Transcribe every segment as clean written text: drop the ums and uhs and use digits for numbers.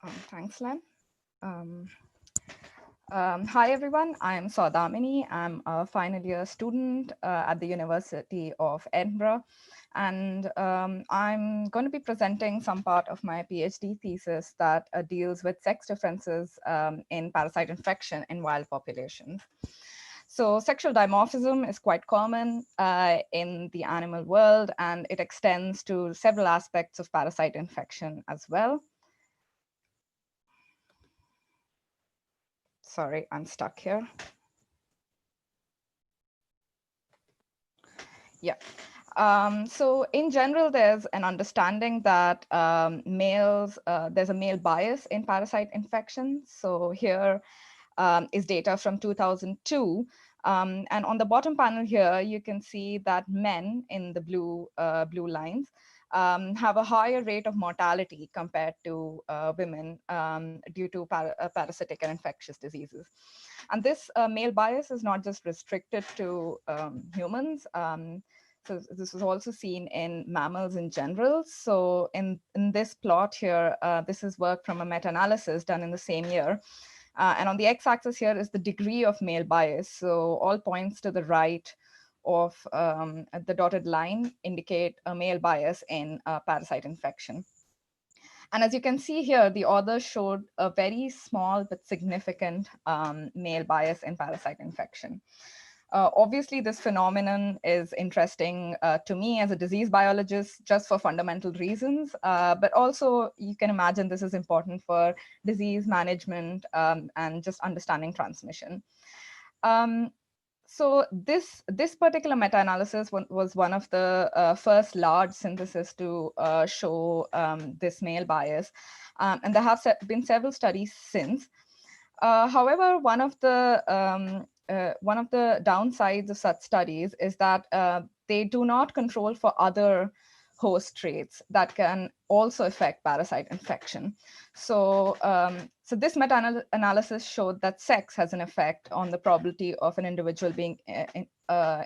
Thanks, Len. Um, Hi, everyone. I'm Saudamini. I'm a final year student at the University of Edinburgh. And I'm going to be presenting some part of my PhD thesis that deals with sex differences in parasite infection in wild populations. So sexual dimorphism is quite common in the animal world, and it extends to several aspects of parasite infection as well. Sorry, I'm stuck here. Yeah. So in general, there's an understanding that there's a male bias in parasite infection. So here is data from 2002. And on the bottom panel here, you can see that men in the blue lines have a higher rate of mortality compared to women due to parasitic and infectious diseases. And this male bias is not just restricted to humans. So this is also seen in mammals in general. So in this plot here, this is work from a meta-analysis done in the same year. And on the x-axis here is the degree of male bias. So all points to the right of the dotted line indicate a male bias in parasite infection. And as you can see here, the authors showed a very small but significant male bias in parasite infection. Obviously, this phenomenon is interesting to me as a disease biologist just for fundamental reasons, but also you can imagine this is important for disease management and just understanding transmission. Um, so this particular meta-analysis was one of the first large synthesis to show this male bias, and there have been several studies since. However, one of the downsides of such studies is that they do not control for other host traits that can also affect parasite infection. So this meta-analysis showed that sex has an effect on the probability of an individual being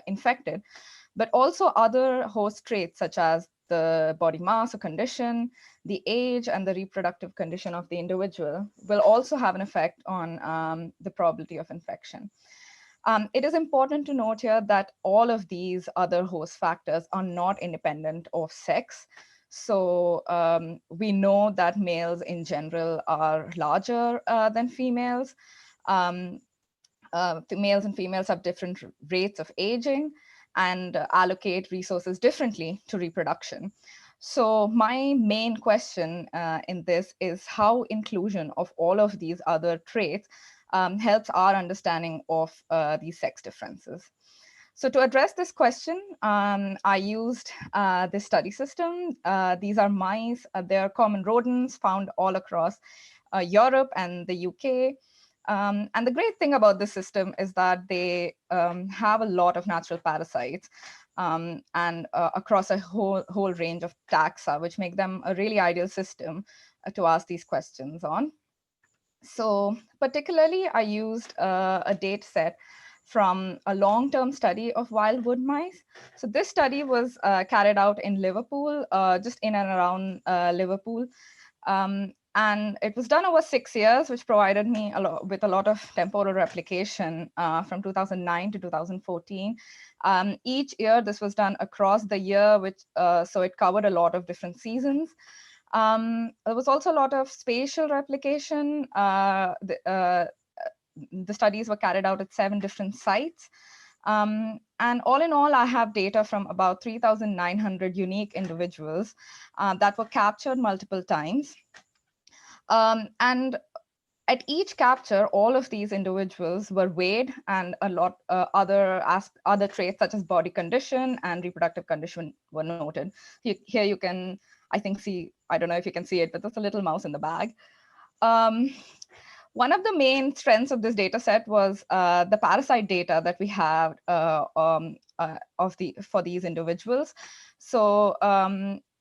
infected, but also other host traits such as the body mass or condition, the age, and the reproductive condition of the individual will also have an effect on the probability of infection. It is important to note here that all of these other host factors are not independent of sex. So we know that males in general are larger than females. Um, Males and females have different rates of aging and allocate resources differently to reproduction. So my main question in this is how inclusion of all of these other traits helps our understanding of these sex differences. So to address this question, I used this study system. These are mice. They're common rodents found all across Europe and the UK. And the great thing about this system is that they have a lot of natural parasites and across a whole range of taxa, which make them a really ideal system to ask these questions on. So particularly, I used a data set from a long-term study of wild wood mice. So this study was carried out in Liverpool, just in and around Liverpool. And it was done over 6 years, which provided me with a lot of temporal replication from 2009 to 2014. Each year, this was done across the year, so it covered a lot of different seasons. There was also a lot of spatial replication. The studies were carried out at 7 different sites. And all in all, I have data from about 3,900 unique individuals that were captured multiple times. And at each capture, all of these individuals were weighed, and a lot other traits such as body condition and reproductive condition were noted. Here you can, I think, see, I don't know if you can see it, but there's a little mouse in the bag. Um, One of the main strengths of this data set was the parasite data that we have for these individuals. So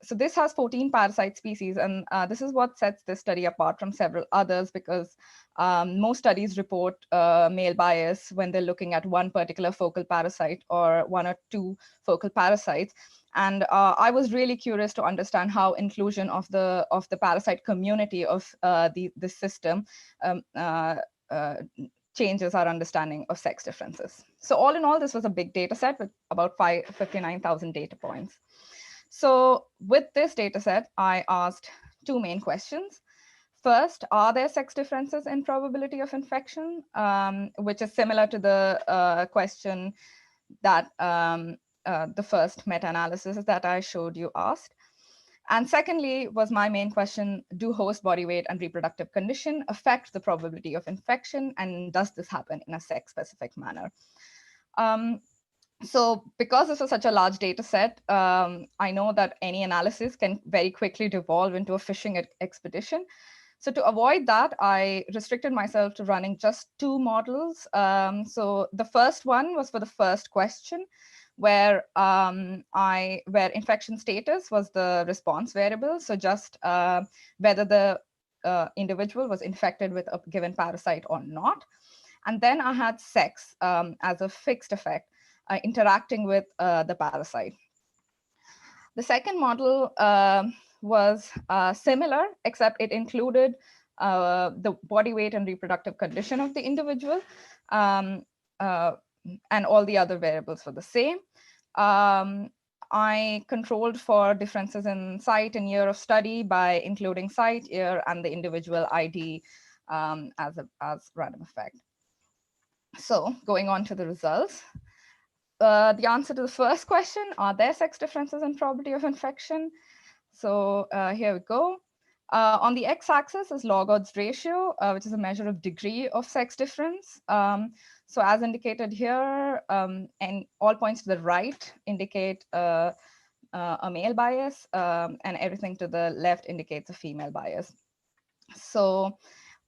this has 14 parasite species, and this is what sets this study apart from several others, because most studies report male bias when they're looking at one particular focal parasite or one or two focal parasites. And I was really curious to understand how inclusion of the parasite community of the system um, uh, uh, changes our understanding of sex differences. So all in all, this was a big data set with about 59,000 data points. So with this data set, I asked two main questions. First, are there sex differences in probability of infection, which is similar to the question that the first meta-analysis that I showed you asked. And secondly was my main question, do host body weight and reproductive condition affect the probability of infection, and does this happen in a sex-specific manner? So because this was such a large data set, I know that any analysis can very quickly devolve into a fishing expedition. So to avoid that, I restricted myself to running just two models. So the first one was for the first question, where where infection status was the response variable. So just whether the individual was infected with a given parasite or not. And then I had sex as a fixed effect, interacting with the parasite. The second model was similar, except it included the body weight and reproductive condition of the individual, and all the other variables were the same. I controlled for differences in site and year of study by including site, year, and the individual ID as random effect. So going on to the results. The answer to the first question, are there sex differences in probability of infection? So here we go. On the x-axis is log odds ratio, which is a measure of degree of sex difference. So as indicated here, and all points to the right indicate a male bias, and everything to the left indicates a female bias. So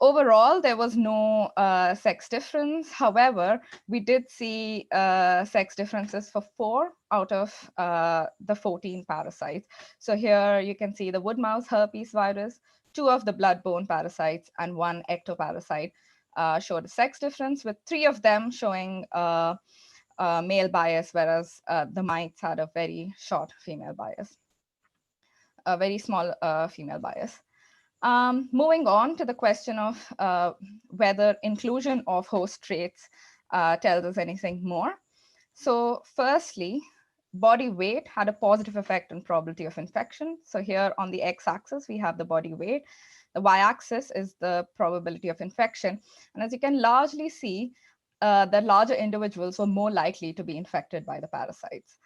overall, there was no sex difference. However, we did see sex differences for 4 out of the 14 parasites. So here you can see the wood mouse herpes virus, 2 of the blood-borne parasites, and 1 ectoparasite showed a sex difference, with 3 of them showing male bias, whereas the mites had a very short female bias, a very small female bias. Moving on to the question of whether inclusion of host traits tells us anything more. So firstly, body weight had a positive effect on probability of infection. So here on the x-axis, we have the body weight. The y-axis is the probability of infection. And as you can largely see, the larger individuals were more likely to be infected by the parasites.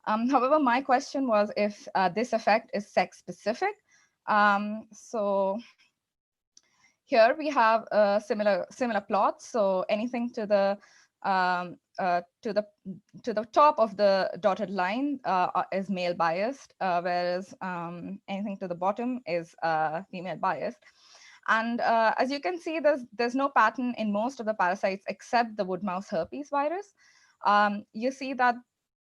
However, my question was if this effect is sex-specific. So here we have a similar plots. So anything to the top of the dotted line is male biased, whereas anything to the bottom is female biased. And as you can see, there's no pattern in most of the parasites except the wood mouse herpes virus. You see that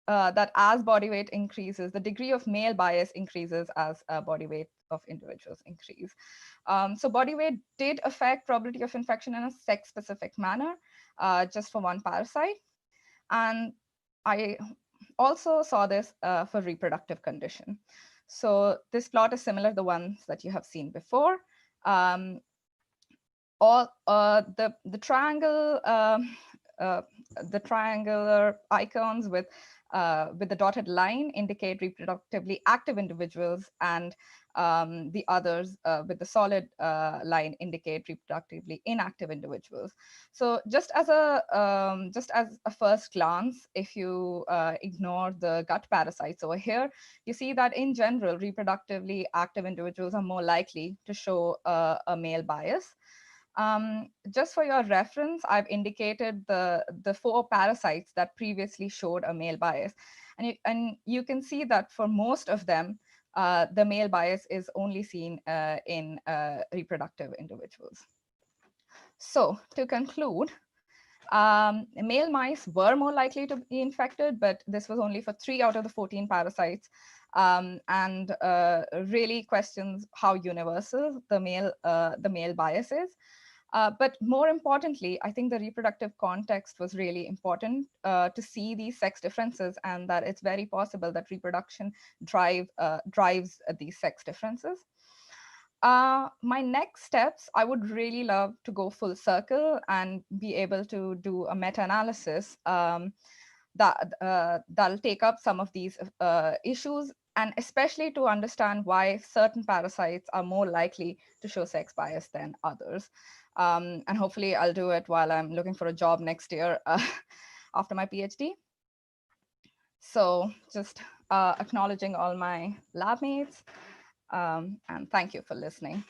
that as body weight increases, the degree of male bias increases as body weight of individuals increase. So body weight did affect probability of infection in a sex-specific manner, just for one parasite. And I also saw this for reproductive condition. So this plot is similar to the ones that you have seen before. All the triangular icons with the dotted line indicate reproductively active individuals, and the others with the solid line indicate reproductively inactive individuals. So just as a first glance, if you ignore the gut parasites over here, you see that in general, reproductively active individuals are more likely to show a male bias. Just for your reference, I've indicated the 4 parasites that previously showed a male bias. And you can see that for most of them, the male bias is only seen in reproductive individuals. So to conclude, male mice were more likely to be infected, but this was only for 3 out of the 14 parasites, and really questions how universal the male bias is. But more importantly, I think the reproductive context was really important to see these sex differences, and that it's very possible that reproduction drives these sex differences. My next steps, I would really love to go full circle and be able to do a meta-analysis that'll take up some of these issues, and especially to understand why certain parasites are more likely to show sex bias than others. And hopefully I'll do it while I'm looking for a job next year after my PhD. So just acknowledging all my lab mates, and thank you for listening.